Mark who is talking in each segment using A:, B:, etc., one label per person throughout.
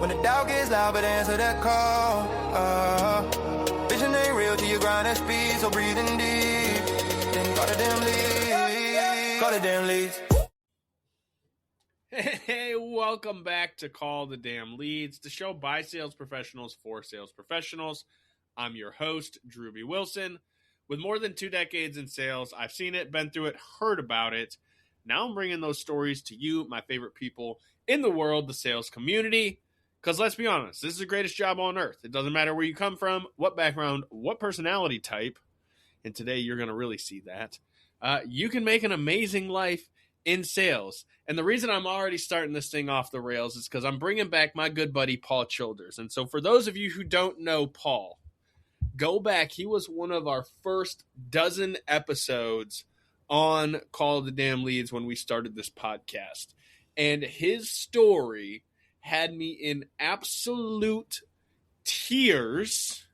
A: When the doubt gets loud, but answer that call. Vision ain't real till you grind at speed, so breathing deep. Then call the damn leads. Call the damn leads.
B: Hey, welcome back to Call the Damn Leads, the show by sales professionals for sales professionals. I'm your host, Drewbie Wilson. With more than 2 decades in sales, I've seen it, been through it, heard about it. Now I'm bringing those stories to you, my favorite people in the world, the sales community. Because let's be honest, this is the greatest job on earth. It doesn't matter where you come from, what background, what personality type. And today you're going to really see that. You can make an amazing life in sales. And the reason I'm already starting this thing off the rails is because I'm bringing back my good buddy, Paul Childers. And so for those of you who don't know Paul, go back. He was one of our first dozen episodes on Call the Damn Leads when we started this podcast. And his story had me in absolute tears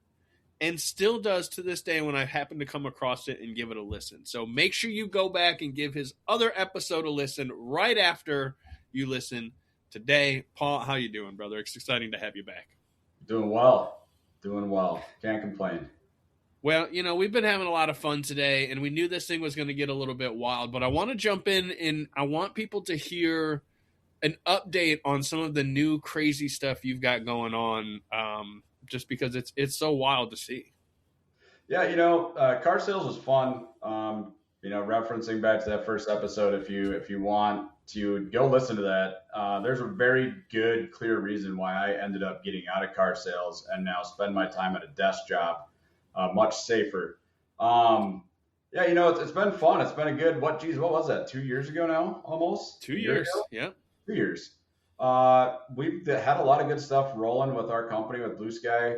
B: and still does to this day when I happen to come across it and give it a listen. So make sure you go back and give his other episode a listen right after you listen today. Paul, how you doing, brother? It's exciting to have you back.
C: Doing well. Can't complain.
B: Well, you know, we've been having a lot of fun today, and we knew this thing was going to get a little bit wild, but I want to jump in, and I want people to hear an update on some of the new crazy stuff you've got going on, just because it's so wild to see.
C: Yeah, car sales was fun. Referencing back to that first episode, if you want to go listen to that, there's a very good, clear reason why I ended up getting out of car sales and now spend my time at a desk job, much safer. It's been fun. It's been a good, what was that? 2 years ago now, almost?
B: 2 years, yeah.
C: 2 years. We've had a lot of good stuff rolling with our company, with Blue Sky.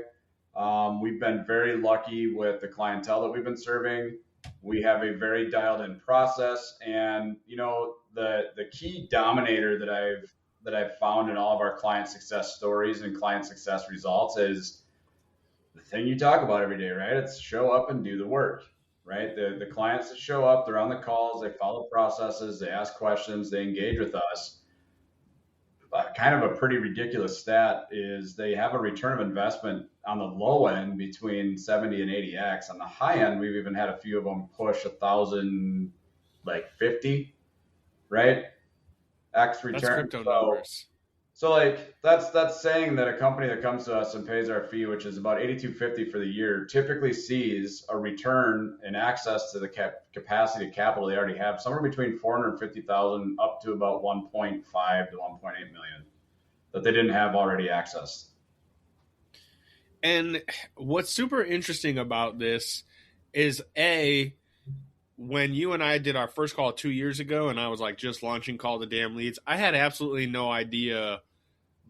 C: We've been very lucky with the clientele that we've been serving. We have a very dialed in process, and the key dominator that I've found in all of our client success stories and client success results is the thing you talk about every day, right? It's show up and do the work, right? The clients that show up, they're on the calls, they follow processes, they ask questions, they engage with us. Kind of a pretty ridiculous stat is they have a return of investment on the low end between 70 and 80x. On the high end, we've even had a few of them push 1,050, right? X return.
B: That's crypto numbers.
C: So that's saying that a company that comes to us and pays our fee, which is about $8,250 for the year, typically sees a return in access to the capacity of capital they already have, somewhere between $450,000 up to about 1.5 to 1.8 million that they didn't have already accessed.
B: And what's super interesting about this is when you and I did our first call 2 years ago, and I was like just launching Call the Damn Leads, I had absolutely no idea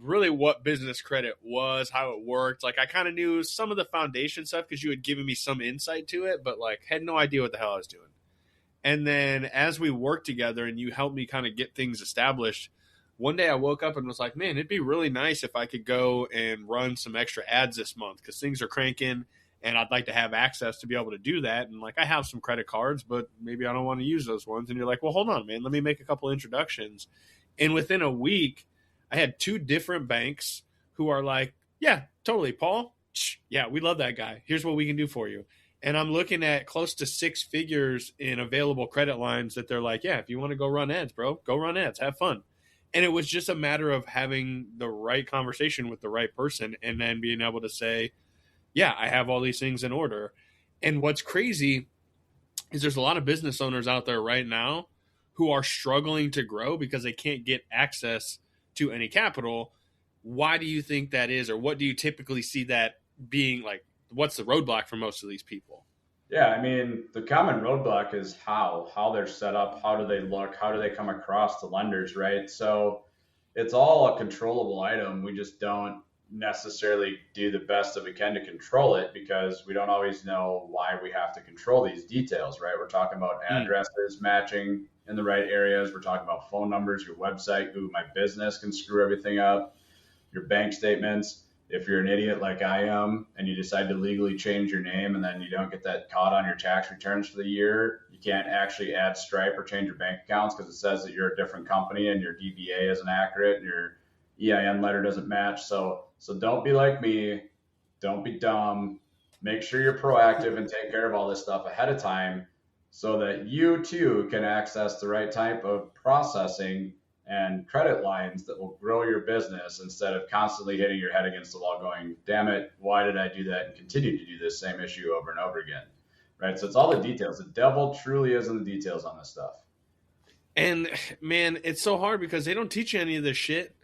B: really what business credit was, how it worked. Like I kind of knew some of the foundation stuff because you had given me some insight to it, but like had no idea what the hell I was doing. And then as we worked together and you helped me kind of get things established, one day I woke up and was like, man, it'd be really nice if I could go and run some extra ads this month because things are cranking. And I'd like to have access to be able to do that. And like, I have some credit cards, but maybe I don't want to use those ones. And you're like, well, hold on, man, let me make a couple introductions. And within a week, I had 2 different banks who are like, yeah, totally, Paul. Yeah, we love that guy. Here's what we can do for you. And I'm looking at close to 6 figures in available credit lines that they're like, yeah, if you want to go run ads, bro, go run ads, have fun. And it was just a matter of having the right conversation with the right person and then being able to say, yeah, I have all these things in order. And what's crazy is there's a lot of business owners out there right now who are struggling to grow because they can't get access to any capital. Why do you think that is? Or what do you typically see that being like? What's the roadblock for most of these people?
C: Yeah, I mean, the common roadblock is how they're set up, how do they look, how do they come across the lenders, right? So it's all a controllable item. We just don't necessarily do the best that we can to control it because we don't always know why we have to control these details, right? We're talking about addresses matching in the right areas. We're talking about phone numbers, your website. Ooh, my business can screw everything up. Your bank statements. If you're an idiot like I am and you decide to legally change your name and then you don't get that caught on your tax returns for the year, you can't actually add Stripe or change your bank accounts because it says that you're a different company and your DBA isn't accurate and your EIN letter doesn't match. So don't be like me. Don't be dumb. Make sure you're proactive and take care of all this stuff ahead of time so that you too can access the right type of processing and credit lines that will grow your business instead of constantly hitting your head against the wall going, damn it, why did I do that, and continue to do this same issue over and over again. Right? So it's all the details. The devil truly is in the details on this stuff.
B: And man, it's so hard because they don't teach you any of this shit.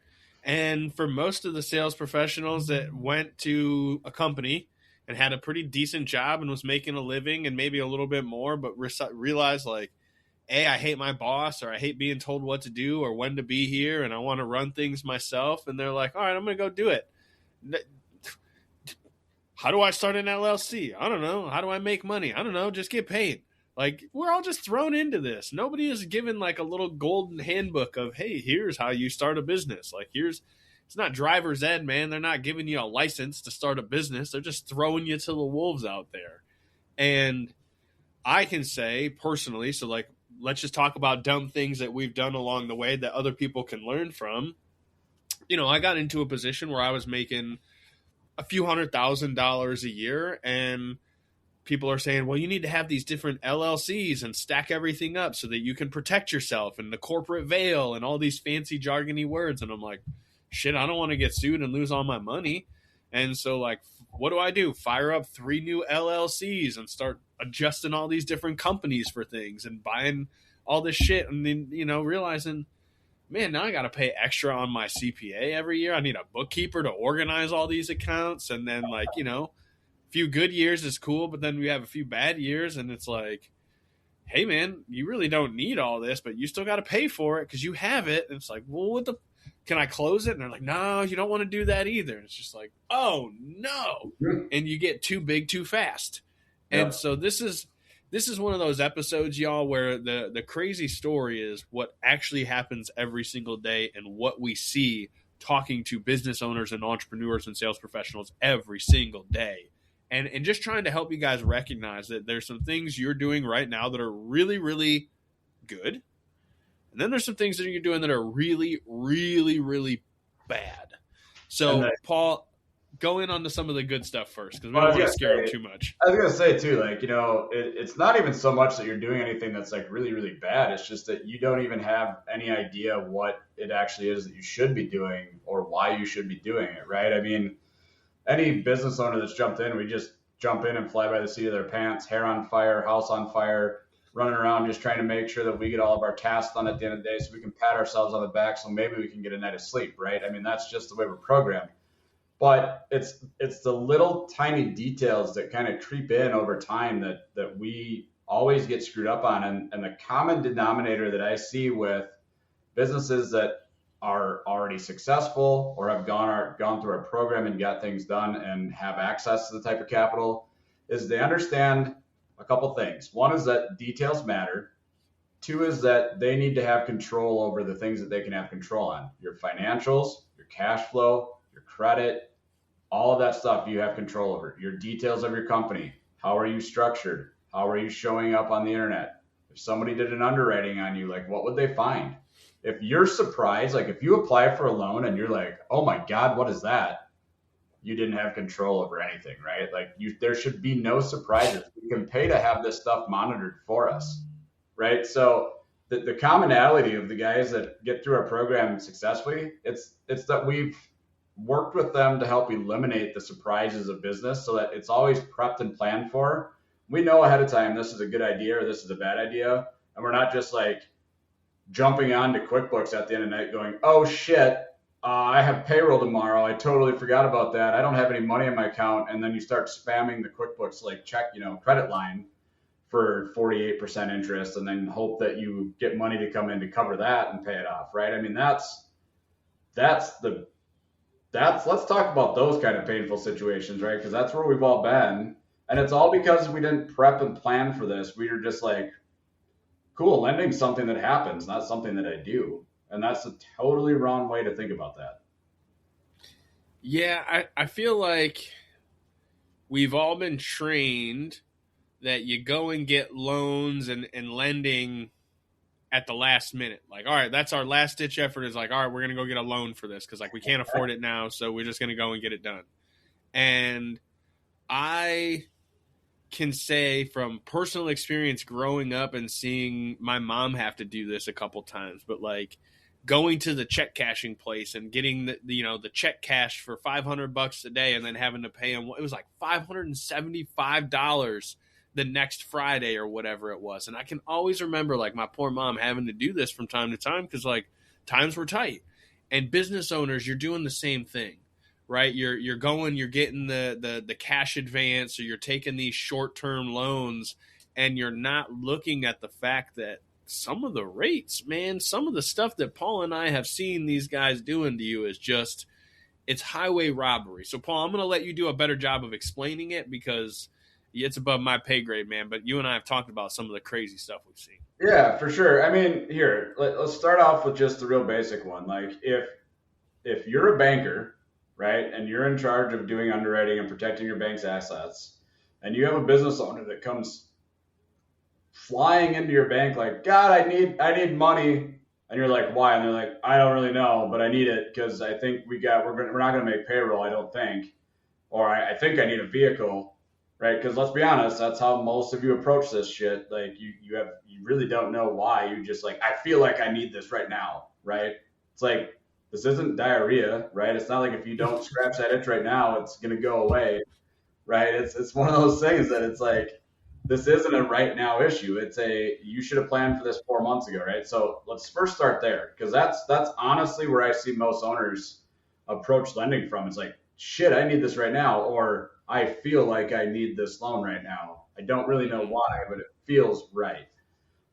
B: And for most of the sales professionals that went to a company and had a pretty decent job and was making a living and maybe a little bit more, but realized like, A, I hate my boss, or I hate being told what to do or when to be here, and I want to run things myself. And they're like, all right, I'm going to go do it. How do I start an LLC? I don't know. How do I make money? I don't know. Just get paid. Like, we're all just thrown into this. Nobody is given like a little golden handbook of, hey, here's how you start a business. Like, it's not driver's ed, man. They're not giving you a license to start a business. They're just throwing you to the wolves out there. And I can say personally, so like, let's just talk about dumb things that we've done along the way that other people can learn from. You know, I got into a position where I was making a few $100,000 a year, and people are saying, well, you need to have these different LLCs and stack everything up so that you can protect yourself and the corporate veil and all these fancy jargony words. And I'm like, shit, I don't want to get sued and lose all my money. And so like, what do? Fire up 3 new LLCs and start adjusting all these different companies for things and buying all this shit. And then, you know, realizing, man, now I got to pay extra on my CPA every year. I need a bookkeeper to organize all these accounts. And then like, you know, a few good years is cool, but then we have a few bad years and it's like, hey man, you really don't need all this, but you still got to pay for it because you have it. And it's like, well, can I close it? And they're like, no, you don't want to do that either. And it's just like, oh no. And you get too big too fast. And so this is one of those episodes, y'all, where the crazy story is what actually happens every single day and what we see talking to business owners and entrepreneurs and sales professionals every single day. And just trying to help you guys recognize that there's some things you're doing right now that are really, really good. And then there's some things that you're doing that are really, really, really bad. So, Paul, go in onto some of the good stuff first because we don't want to scare them too much.
C: I was going to say, too, like, you know, it's not even so much that you're doing anything that's like really, really bad. It's just that you don't even have any idea what it actually is that you should be doing or why you should be doing it, right? I mean, any business owner that's jumped in, we just jump in and fly by the seat of their pants, hair on fire, house on fire, running around just trying to make sure that we get all of our tasks done at the end of the day so we can pat ourselves on the back so maybe we can get a night of sleep, right? I mean, that's just the way we're programmed. But it's the little tiny details that kind of creep in over time that we always get screwed up on. And the common denominator that I see with businesses that are already successful or have gone through our program and got things done and have access to the type of capital is they understand a couple things. One is that details matter. 2 is that they need to have control over the things that they can have control on. Your financials, your cash flow, your credit, all of that stuff you have control over. Your details of your company. How are you structured? How are you showing up on the internet? If somebody did an underwriting on you, like what would they find? If you're surprised, like if you apply for a loan and you're like, oh my God, what is that? You didn't have control over anything, right? Like there should be no surprises. We can pay to have this stuff monitored for us, right? So the commonality of the guys that get through our program successfully, it's that we've worked with them to help eliminate the surprises of business so that it's always prepped and planned for. We know ahead of time this is a good idea or this is a bad idea. And we're not just like jumping onto QuickBooks at the end of the night going, oh shit, I have payroll tomorrow. I totally forgot about that. I don't have any money in my account. And then you start spamming the QuickBooks like check, credit line for 48% interest and then hope that you get money to come in to cover that and pay it off, right? I mean, let's talk about those kind of painful situations, right? Because that's where we've all been. And it's all because we didn't prep and plan for this. We were just like, cool, lending's something that happens, not something that I do. And that's a totally wrong way to think about that.
B: Yeah, I feel like we've all been trained that you go and get loans and lending at the last minute. Like, all right, that's our last ditch effort is like, all right, we're going to go get a loan for this because like we can't afford it now. So we're just going to go and get it done. And I can say from personal experience growing up and seeing my mom have to do this a couple times, but like going to the check cashing place and getting the check cashed for $500 a day and then having to pay them, it was like $575 the next Friday or whatever it was. And I can always remember like my poor mom having to do this from time to time because like times were tight. And business owners, you're doing the same thing, right? You're getting the cash advance, or you're taking these short-term loans, and you're not looking at the fact that some of the rates, man, some of the stuff that Paul and I have seen these guys doing to you is just, it's highway robbery. So Paul, I'm going to let you do a better job of explaining it because it's above my pay grade, man. But you and I have talked about some of the crazy stuff we've seen.
C: Yeah, for sure. I mean, here, let's start off with just the real basic one. Like if you're a banker, right, and you're in charge of doing underwriting and protecting your bank's assets, and you have a business owner that comes flying into your bank like, God, I need money, and you're like, why? And they're like, I don't really know, but I need it because I think we're not going to make payroll, I don't think, or I think I need a vehicle, right? Because let's be honest, that's how most of you approach this shit. Like you really don't know why. You just like, I feel like I need this right now, right? It's like, this isn't diarrhea, right? It's not like if you don't scratch that itch right now, it's going to go away, right? It's one of those things that it's like, this isn't a right now issue. It's you should have planned for this 4 months ago, right? So let's first start there, because that's honestly where I see most owners approach lending from. It's like, shit, I need this right now, or I feel like I need this loan right now. I don't really know why, but it feels right.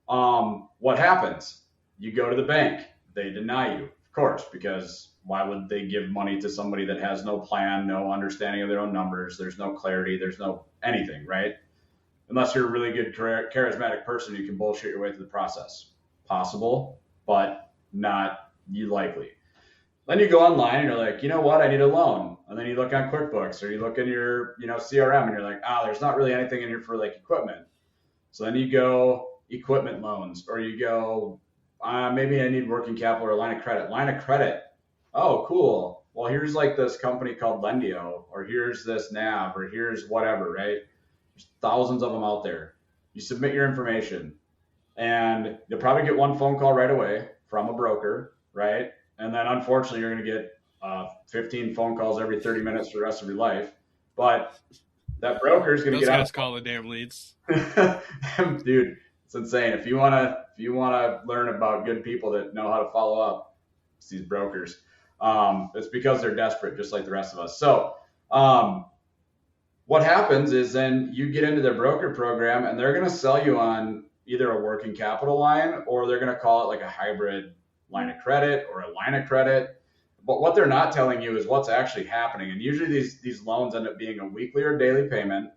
C: What happens? You go to the bank. They deny you, of course, because why would they give money to somebody that has no plan, no understanding of their own numbers? There's no clarity. There's no anything, right? Unless you're a really good, charismatic person, you can bullshit your way through the process. Possible, but not likely. Then you go online and you're like, you know what? I need a loan. And then you look on QuickBooks, or you look in your, CRM, and you're like, there's not really anything in here for like equipment. So then you go equipment loans, or you go, maybe I need working capital or a line of credit. Line of credit. Oh, cool. Well, here's like this company called Lendio, or here's this NAV, or here's whatever, right? There's thousands of them out there. You submit your information, and you'll probably get one phone call right away from a broker, right? And then unfortunately, you're going to get 15 phone calls every 30 minutes for the rest of your life. But that broker is going to get out.
B: Those guys call the damn leads.
C: Dude, it's insane. If you want to learn about good people that know how to follow up, it's these brokers. It's because they're desperate, just like the rest of us. So what happens is then you get into their broker program, and they're going to sell you on either a working capital line, or they're going to call it like a hybrid line of credit or a line of credit. But what they're not telling you is what's actually happening. And usually these loans end up being a weekly or daily payment.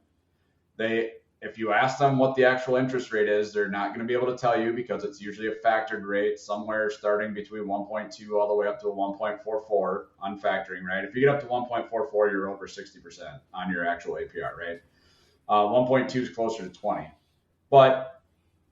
C: If you ask them what the actual interest rate is, they're not going to be able to tell you, because it's usually a factored rate somewhere starting between 1.2 all the way up to a 1.44 on factoring, right? If you get up to 1.44, you're over 60% on your actual APR, right? 1.2 is closer to 20. But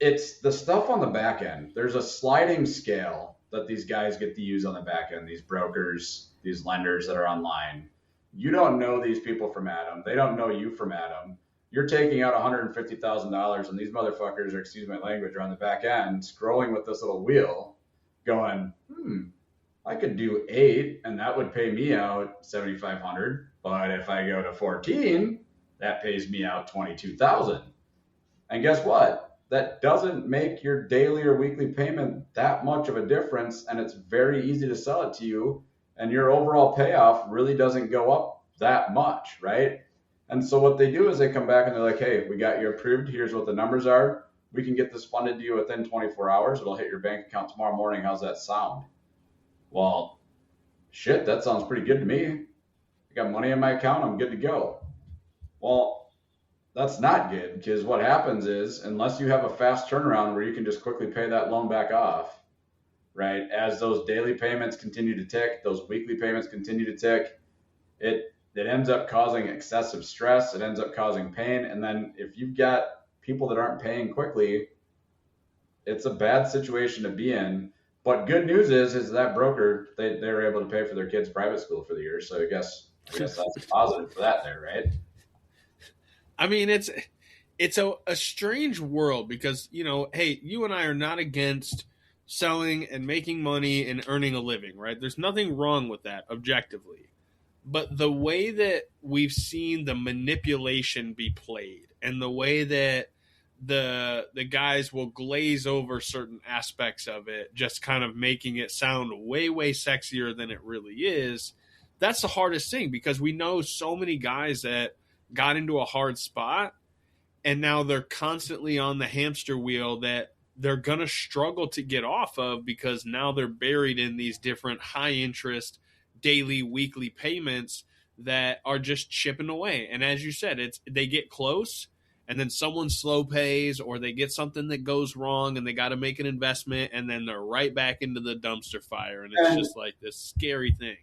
C: it's the stuff on the back end. There's a sliding scale that these guys get to use on the back end, these brokers, these lenders that are online. You don't know these people from Adam. They don't know you from Adam. You're taking out $150,000, and these motherfuckers, or excuse my language, are on the back end scrolling with this little wheel going, I could do 8 and that would pay me out $7,500. But if I go to 14, that pays me out $22,000. And guess what? That doesn't make your daily or weekly payment that much of a difference, and it's very easy to sell it to you, and your overall payoff really doesn't go up that much, right? And so what they do is they come back and they're like, hey, we got you approved. Here's what the numbers are. We can get this funded to you within 24 hours. It'll hit your bank account tomorrow morning. How's that sound? Well, shit, that sounds pretty good to me. I got money in my account. I'm good to go. Well, that's not good, because what happens is, unless you have a fast turnaround where you can just quickly pay that loan back off, right? As those daily payments continue to tick, those weekly payments continue to tick, it ends up causing excessive stress. It ends up causing pain. And then if you've got people that aren't paying quickly, it's a bad situation to be in. But good news is that broker, they were able to pay for their kids' private school for the year. So I guess that's positive for that there, right?
B: I mean, it's a strange world because, hey, you and I are not against selling and making money and earning a living, right? There's nothing wrong with that objectively. But the way that we've seen the manipulation be played and the way that the guys will glaze over certain aspects of it, just kind of making it sound way sexier than it really is, that's the hardest thing because we know so many guys that got into a hard spot and now they're constantly on the hamster wheel that they're going to struggle to get off of because now they're buried in these different high interest daily, weekly payments that are just chipping away. And as you said, they get close and then someone slow pays or they get something that goes wrong and they got to make an investment and then they're right back into the dumpster fire. And it's just like this scary thing.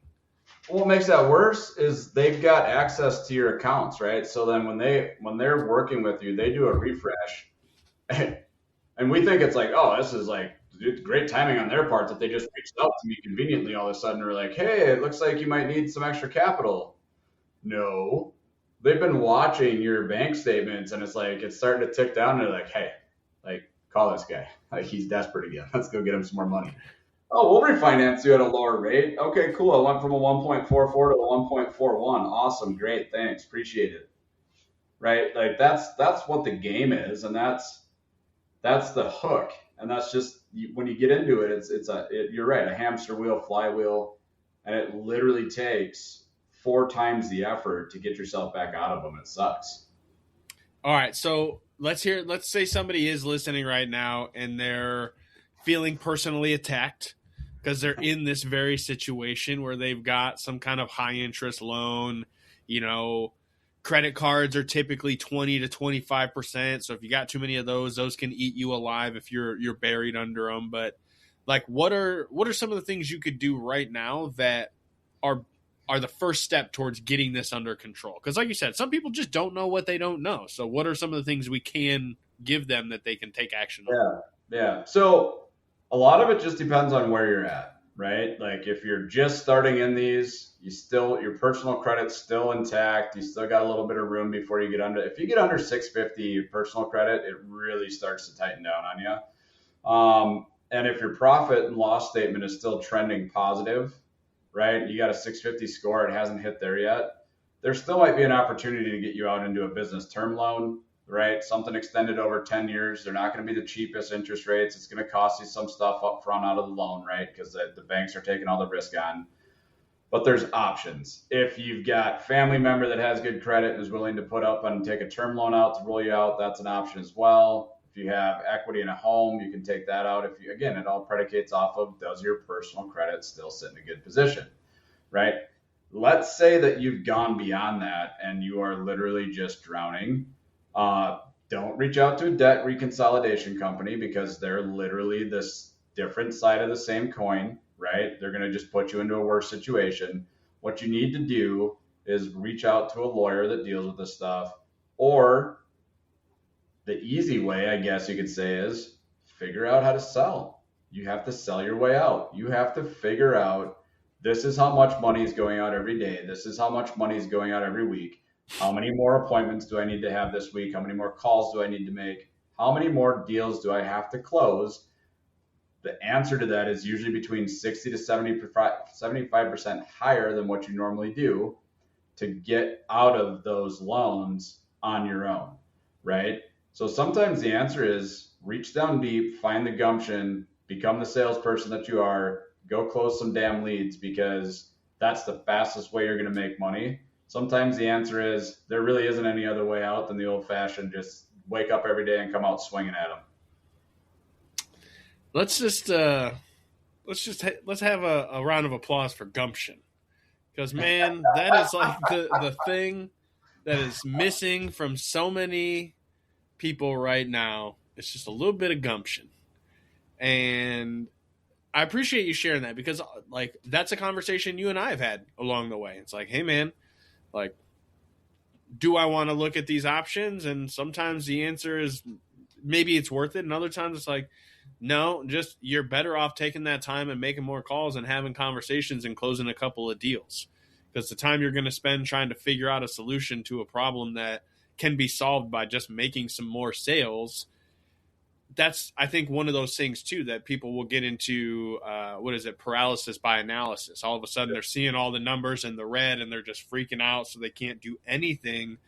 C: What makes that worse is they've got access to your accounts, right? So then when they're working with you, they do a refresh, and we think it's like, oh, this is like great timing on their part that they just reached out to me conveniently all of a sudden. We're like, hey, it looks like you might need some extra capital. No, they've been watching your bank statements, and it's starting to tick down. And they're like, hey, like call this guy, like he's desperate again. Let's go get him some more money. Oh, we'll refinance you at a lower rate. Okay, cool. I went from a 1.44 to a 1.41. Awesome. Great. Thanks. Appreciate it. Right? Like that's what the game is. And that's the hook. And that's just, when you get into it, you're right. A hamster wheel, flywheel. And it literally takes 4 times the effort to get yourself back out of them. It sucks.
B: All right. So let's say somebody is listening right now and they're feeling personally attacked because they're in this very situation where they've got some kind of high interest loan. Credit cards are typically 20 to 25%. So if you got too many of those can eat you alive if you're buried under them. But like, what are some of the things you could do right now that are the first step towards getting this under control? Because like you said, some people just don't know what they don't know. So what are some of the things we can give them that they can take action on?
C: Yeah. So a lot of it just depends on where you're at, right? Like if you're just starting in these, your personal credit's still intact. You still got a little bit of room before you get under. If you get under 650 personal credit, it really starts to tighten down on you. And if your profit and loss statement is still trending positive, right? You got a 650 score, it hasn't hit there yet. There still might be an opportunity to get you out into a business term loan, right? Something extended over 10 years. They're not going to be the cheapest interest rates. It's going to cost you some stuff up front out of the loan, right? Because the banks are taking all the risk on. But there's options. If you've got family member that has good credit and is willing to put up and take a term loan out to roll you out, that's an option as well. If you have equity in a home, you can take that out. Again, it all predicates off of, does your personal credit still sit in a good position, right? Let's say that you've gone beyond that and you are literally just drowning. Don't reach out to a debt reconsolidation company because they're literally this different side of the same coin, right? They're going to just put you into a worse situation. What you need to do is reach out to a lawyer that deals with this stuff, or the easy way, I guess you could say, is figure out how to sell. You have to sell your way out. You have to figure out, this is how much money is going out every day. This is how much money is going out every week. How many more appointments do I need to have this week? How many more calls do I need to make? How many more deals do I have to close? The answer to that is usually between 60 to 75% higher than what you normally do to get out of those loans on your own, right? So sometimes the answer is reach down deep, find the gumption, become the salesperson that you are, go close some damn leads, because that's the fastest way you're going to make money. Sometimes the answer is there really isn't any other way out than the old-fashioned just wake up every day and come out swinging at them.
B: Let's have a round of applause for gumption, because man, that is like the thing that is missing from so many people right now. It's just a little bit of gumption, and I appreciate you sharing that, because like that's a conversation you and I have had along the way. It's like, hey man, like, do I want to look at these options? And sometimes the answer is maybe it's worth it. And other times it's like, No, just you're better off taking that time and making more calls and having conversations and closing a couple of deals. Because the time you're going to spend trying to figure out a solution to a problem that can be solved by just making some more sales, that's, I think, one of those things too that people will get into, paralysis by analysis. All of a sudden they're seeing all the numbers in the red and they're just freaking out, so they can't do anything,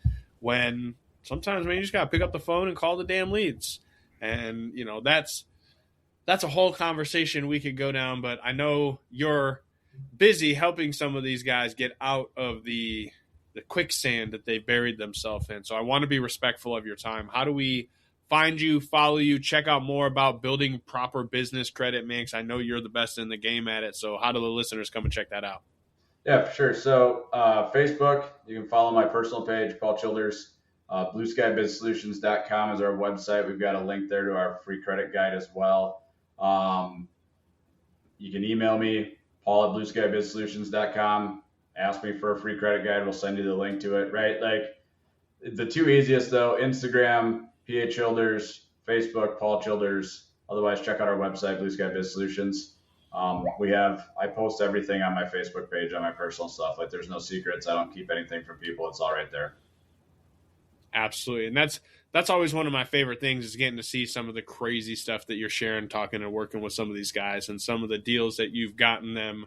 B: when sometimes, man, you just got to pick up the phone and call the damn leads. And, you know, that's a whole conversation we could go down, but I know you're busy helping some of these guys get out of the quicksand that they buried themselves in. So I want to be respectful of your time. How do we find you, follow you, check out more about building proper business credit, man? Because I know you're the best in the game at it. So how do the listeners come and check that out?
C: Yeah, for sure. So Facebook, you can follow my personal page, Paul Childers. BlueSkyBizSolutions.com is our website. We've got a link there to our free credit guide as well. You can email me, Paul@BlueSkyBizSolutions.com. Ask me for a free credit guide. We'll send you the link to it, right? Like, the two easiest though, Instagram, PA Childers, Facebook, Paul Childers. Otherwise, check out our website, Blue Sky Biz Solutions. I post everything on my Facebook page, on my personal stuff. Like, there's no secrets. I don't keep anything from people. It's all right there.
B: Absolutely. And that's always one of my favorite things, is getting to see some of the crazy stuff that you're sharing, talking and working with some of these guys, and some of the deals that you've gotten them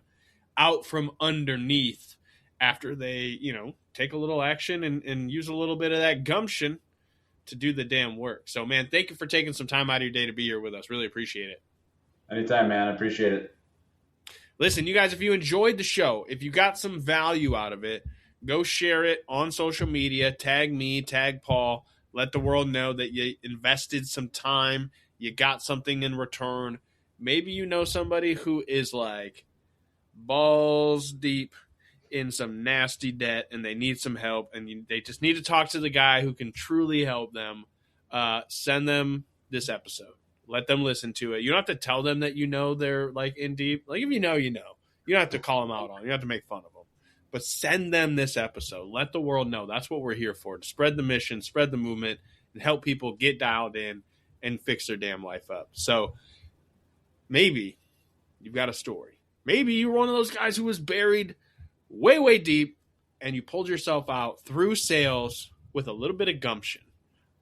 B: out from underneath after they, you know, take a little action and use a little bit of that gumption to do the damn work. So, man, thank you for taking some time out of your day to be here with us. Really appreciate it.
C: Anytime, man. I appreciate it.
B: Listen, you guys, if you enjoyed the show, if you got some value out of it, go share it on social media. Tag me, tag Paul. Let the world know that you invested some time. You got something in return. Maybe you know somebody who is like balls deep in some nasty debt and they need some help, and they just need to talk to the guy who can truly help them. Send them this episode. Let them listen to it. You don't have to tell them that you know they're like in deep. Like, if you know, you know. You don't have to call them out on it. You don't have to make fun of them. But send them this episode. Let the world know. That's what we're here for, to spread the mission, spread the movement, and help people get dialed in and fix their damn life up. So maybe you've got a story. Maybe you're one of those guys who was buried way, way deep, and you pulled yourself out through sales with a little bit of gumption.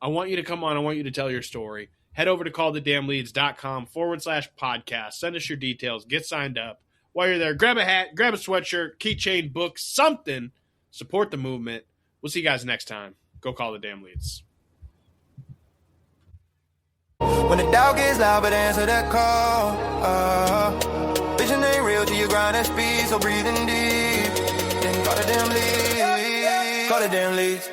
B: I want you to come on. I want you to tell your story. Head over to callthedamnleads.com/podcast. Send us your details. Get signed up. While you're there, grab a hat, grab a sweatshirt, keychain, book, something. Support the movement. We'll see you guys next time. Go call the damn leads.
A: When the doubt gets loud, but answer that call. Vision ain't real till you grind that speed, so breathing deep. Then call the damn leads. Call the damn leads.